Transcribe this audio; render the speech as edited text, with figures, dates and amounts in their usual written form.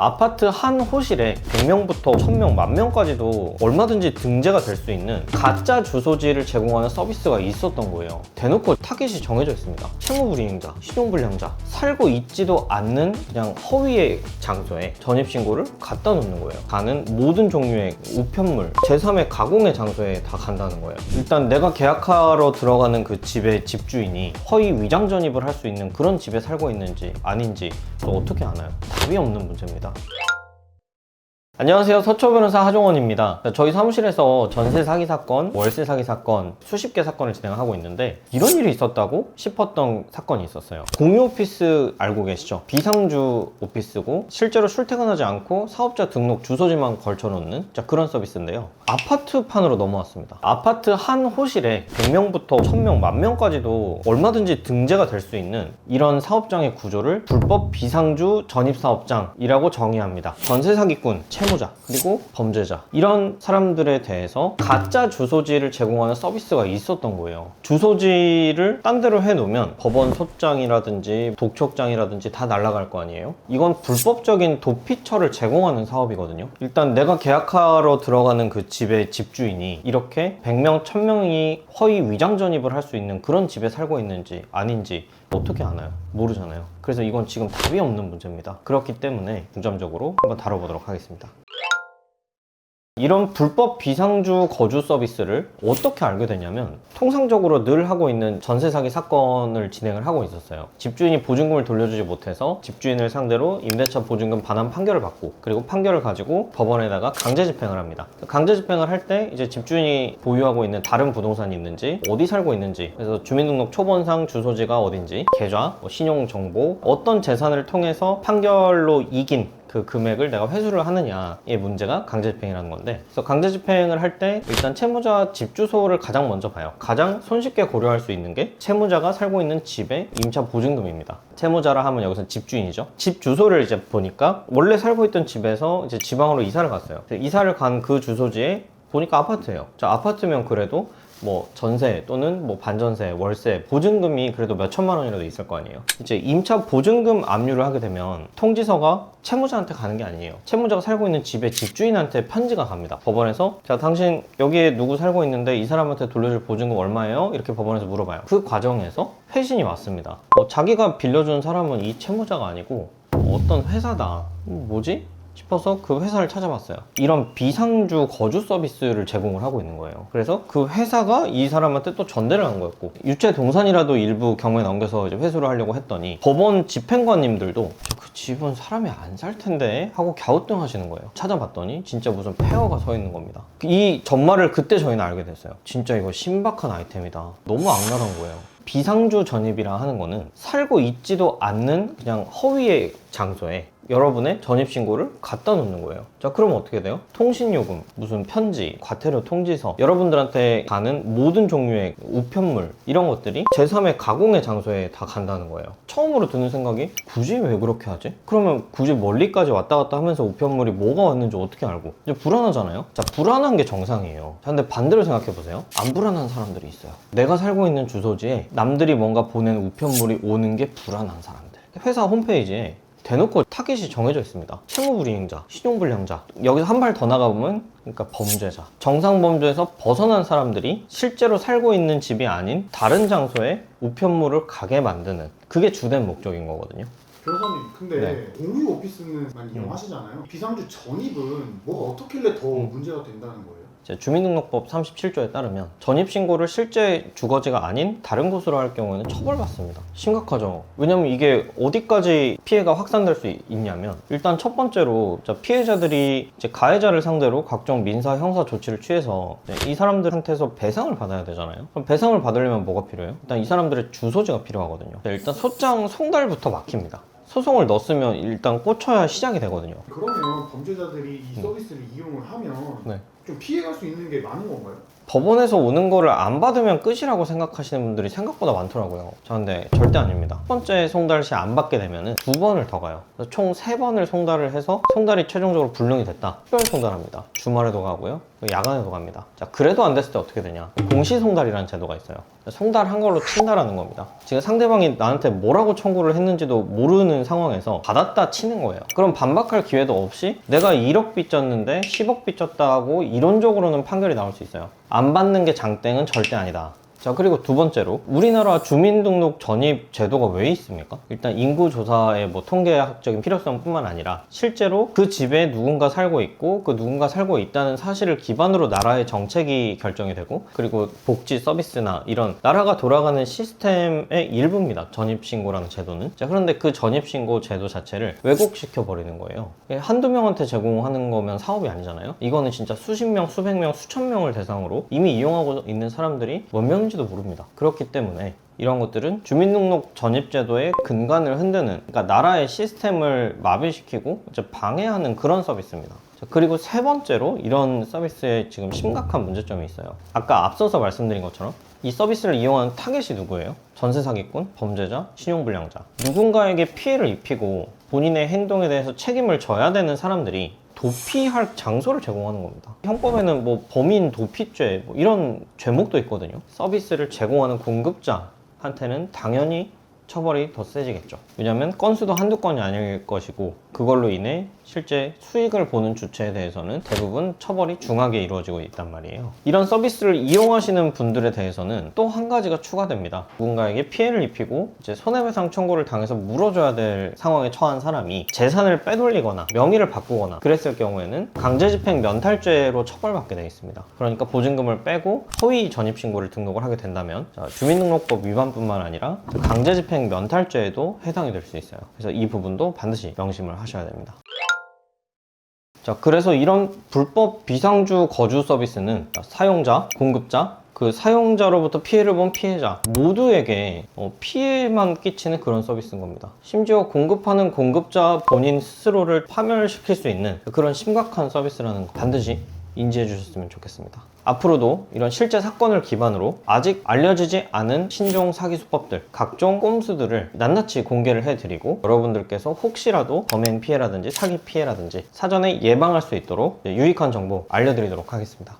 아파트 한 호실에 100명부터 1000명, 10,000명까지도 얼마든지 등재가 될 수 있는 가짜 주소지를 제공하는 서비스가 있었던 거예요. 대놓고 타깃이 정해져 있습니다. 채무불이행자, 신용불량자, 살고 있지도 않는 그냥 허위의 장소에 전입신고를 갖다 놓는 거예요. 가는 모든 종류의 우편물, 제3의 가공의 장소에 다 간다는 거예요. 일단 내가 계약하러 들어가는 그 집의 집주인이 허위 위장 전입을 할 수 있는 그런 집에 살고 있는지 아닌지 또 어떻게 아나요? 답이 없는 문제입니다. 안녕하세요, 서초 변호사 하종원입니다. 저희 사무실에서 전세 사기 사건, 월세 사기 사건 수십 개 사건을 진행하고 있는데 이런 일이 있었다고 싶었던 사건이 있었어요. 공유 오피스 알고 계시죠? 비상주 오피스고 실제로 출퇴근하지 않고 사업자 등록 주소지만 걸쳐놓는 그런 서비스인데요. 아파트판으로 넘어왔습니다. 아파트 한 호실에 100명부터 1000명, 10,000명까지도 얼마든지 등재가 될 수 있는 이런 사업장의 구조를 불법 비상주 전입사업장이라고 정의합니다. 전세 사기꾼, 채무자, 그리고 범죄자, 이런 사람들에 대해서 가짜 주소지를 제공하는 서비스가 있었던 거예요. 주소지를 딴 데로 해놓으면 법원 소장이라든지 독촉장이라든지 다 날아갈 거 아니에요? 이건 불법적인 도피처를 제공하는 사업이거든요. 일단 내가 계약하러 들어가는 그 집의 집주인이 이렇게 100명, 1000명이 허위 위장 전입을 할 수 있는 그런 집에 살고 있는지 아닌지 어떻게 아나요? 모르잖아요. 그래서 이건 지금 답이 없는 문제입니다. 그렇기 때문에 중점적으로 한번 다뤄보도록 하겠습니다. 이런 불법 비상주 거주 서비스를 어떻게 알게 되냐면 통상적으로 늘 하고 있는 전세 사기 사건을 진행을 하고 있었어요. 집주인이 보증금을 돌려주지 못해서 집주인을 상대로 임대차 보증금 반환 판결을 받고, 그리고 판결을 가지고 법원에다가 강제 집행을 합니다. 강제 집행을 할 때 이제 집주인이 보유하고 있는 다른 부동산이 있는지, 어디 살고 있는지, 그래서 주민등록 초본상 주소지가 어딘지, 계좌, 신용정보, 어떤 재산을 통해서 판결로 이긴 그 금액을 내가 회수를 하느냐의 문제가 강제집행이라는 건데, 그래서 강제집행을 할 때 일단 채무자 집 주소를 가장 먼저 봐요. 가장 손쉽게 고려할 수 있는 게 채무자가 살고 있는 집의 임차 보증금입니다. 채무자라 하면 여기서 집주인이죠. 집 주소를 이제 보니까 원래 살고 있던 집에서 이제 지방으로 이사를 갔어요. 이사를 간 그 주소지에 보니까 아파트예요. 자, 아파트면 그래도 뭐 전세 또는 뭐 반전세, 월세, 보증금이 그래도 몇 천만 원이라도 있을 거 아니에요. 이제 임차 보증금 압류를 하게 되면 통지서가 채무자한테 가는 게 아니에요. 채무자가 살고 있는 집의 집주인한테 편지가 갑니다. 법원에서 자, 당신 여기에 누구 살고 있는데 이 사람한테 돌려줄 보증금 얼마예요? 이렇게 법원에서 물어봐요. 그 과정에서 회신이 왔습니다. 자기가 빌려준 사람은 이 채무자가 아니고 어떤 회사다. 뭐지? 싶어서 그 회사를 찾아봤어요. 이런 비상주 거주 서비스를 제공을 하고 있는 거예요. 그래서 그 회사가 이 사람한테 또 전대를 한 거였고, 유체 동산이라도 일부 경우에 넘겨서 이제 회수를 하려고 했더니 법원 집행관님들도 그 집은 사람이 안 살 텐데 하고 갸우뚱 하시는 거예요. 찾아봤더니 진짜 무슨 폐허가 서 있는 겁니다. 이 전말을 그때 저희는 알게 됐어요. 진짜 이거 신박한 아이템이다. 너무 악랄한 거예요. 비상주 전입이라 하는 거는 살고 있지도 않는 그냥 허위의 장소에 여러분의 전입신고를 갖다 놓는 거예요. 자, 그러면 어떻게 돼요? 통신요금, 무슨 편지, 과태료 통지서, 여러분들한테 가는 모든 종류의 우편물, 이런 것들이 제3의 가공의 장소에 다 간다는 거예요. 처음으로 드는 생각이 굳이 왜 그렇게 하지? 그러면 굳이 멀리까지 왔다 갔다 하면서 우편물이 뭐가 왔는지 어떻게 알고? 이제 불안하잖아요? 자, 불안한 게 정상이에요. 자, 근데 반대로 생각해 보세요. 안 불안한 사람들이 있어요. 내가 살고 있는 주소지에 남들이 뭔가 보낸 우편물이 오는 게 불안한 사람들. 회사 홈페이지에 대놓고 타깃이 정해져 있습니다. 채무불이행자, 신용불량자. 여기서 한 발 더 나가보면 그러니까 범죄자. 정상범죄에서 벗어난 사람들이 실제로 살고 있는 집이 아닌 다른 장소에 우편물을 가게 만드는, 그게 주된 목적인 거거든요. 변호사님, 근데 네. 공유 오피스는 많이 이용하시잖아요. 비상주 전입은 뭐가 어떻길래 더 문제가 된다는 거예요? 주민등록법 37조에 따르면 전입신고를 실제 주거지가 아닌 다른 곳으로 할 경우에는 처벌받습니다. 심각하죠. 왜냐면 이게 어디까지 피해가 확산될 수 있냐면, 일단 첫 번째로 피해자들이 이제 가해자를 상대로 각종 민사 형사 조치를 취해서 이 사람들한테서 배상을 받아야 되잖아요. 그럼 배상을 받으려면 뭐가 필요해요? 일단 이 사람들의 주소지가 필요하거든요. 일단 소장 송달부터 막힙니다. 소송을 넣었으면 일단 꽂혀야 시작이 되거든요. 그러면 범죄자들이 이 서비스를 이용을 하면 네. 좀 피해갈 수 있는 게 많은 건가요? 법원에서 오는 거를 안 받으면 끝이라고 생각하시는 분들이 생각보다 많더라고요. 자, 근데 절대 아닙니다. 첫 번째 송달 시 안 받게 되면 2번을 더 가요. 그래서 총 3번을 송달을 해서 송달이 최종적으로 불능이 됐다. 특별 송달합니다. 주말에도 가고요, 야간에도 갑니다. 자, 그래도 안 됐을 때 어떻게 되냐? 공시송달이라는 제도가 있어요. 송달한 걸로 친다라는 겁니다. 지금 상대방이 나한테 뭐라고 청구를 했는지도 모르는 상황에서 받았다 치는 거예요. 그럼 반박할 기회도 없이 내가 1억 빚졌는데 10억 빚졌다 하고 이론적으로는 판결이 나올 수 있어요. 안 받는 게 장땡은 절대 아니다. 자, 그리고 두 번째로 우리나라 주민등록 전입 제도가 왜 있습니까? 일단 인구조사의 뭐 통계학적인 필요성뿐만 아니라 실제로 그 집에 누군가 살고 있고 그 누군가 살고 있다는 사실을 기반으로 나라의 정책이 결정이 되고, 그리고 복지 서비스나 이런 나라가 돌아가는 시스템의 일부입니다. 전입신고라는 제도는. 자, 그런데 그 전입신고 제도 자체를 왜곡시켜 버리는 거예요. 한두 명한테 제공하는 거면 사업이 아니잖아요. 이거는 진짜 수십 명, 수백 명, 수천 명을 대상으로 이미 이용하고 있는 사람들이 몇 명인지도 모릅니다. 그렇기 때문에 이런 것들은 주민등록 전입제도의 근간을 흔드는, 그러니까 나라의 시스템을 마비시키고 이제 방해하는 그런 서비스입니다. 자, 그리고 세 번째로 이런 서비스에 지금 심각한 문제점이 있어요. 아까 앞서서 말씀드린 것처럼 이 서비스를 이용하는 타겟이 누구예요? 전세 사기꾼, 범죄자, 신용불량자. 누군가에게 피해를 입히고 본인의 행동에 대해서 책임을 져야 되는 사람들이 도피할 장소를 제공하는 겁니다. 형법에는 뭐 범인 도피죄 뭐 이런 죄목도 있거든요. 서비스를 제공하는 공급자한테는 당연히 처벌이 더 세지겠죠. 왜냐하면 건수도 한두 건이 아닐 것이고 그걸로 인해 실제 수익을 보는 주체에 대해서는 대부분 처벌이 중하게 이루어지고 있단 말이에요. 이런 서비스를 이용하시는 분들에 대해서는 또 한 가지가 추가됩니다. 누군가에게 피해를 입히고 이제 손해배상 청구를 당해서 물어줘야 될 상황에 처한 사람이 재산을 빼돌리거나 명의를 바꾸거나 그랬을 경우에는 강제집행 면탈죄로 처벌받게 되어 있습니다. 그러니까 보증금을 빼고 허위 전입신고를 등록을 하게 된다면 주민등록법 위반뿐만 아니라 강제집행 면탈죄에도 해당이 될 수 있어요. 그래서 이 부분도 반드시 명심을 하셔야 됩니다. 자, 그래서 이런 불법 비상주 거주 서비스는 사용자, 공급자, 그 사용자로부터 피해를 본 피해자 모두에게 피해만 끼치는 그런 서비스인 겁니다. 심지어 공급하는 공급자 본인 스스로를 파멸시킬 수 있는 그런 심각한 서비스라는 거 반드시 인지해 주셨으면 좋겠습니다. 앞으로도 이런 실제 사건을 기반으로 아직 알려지지 않은 신종 사기 수법들, 각종 꼼수들을 낱낱이 공개를 해드리고 여러분들께서 혹시라도 범행 피해라든지 사기 피해라든지 사전에 예방할 수 있도록 유익한 정보 알려드리도록 하겠습니다.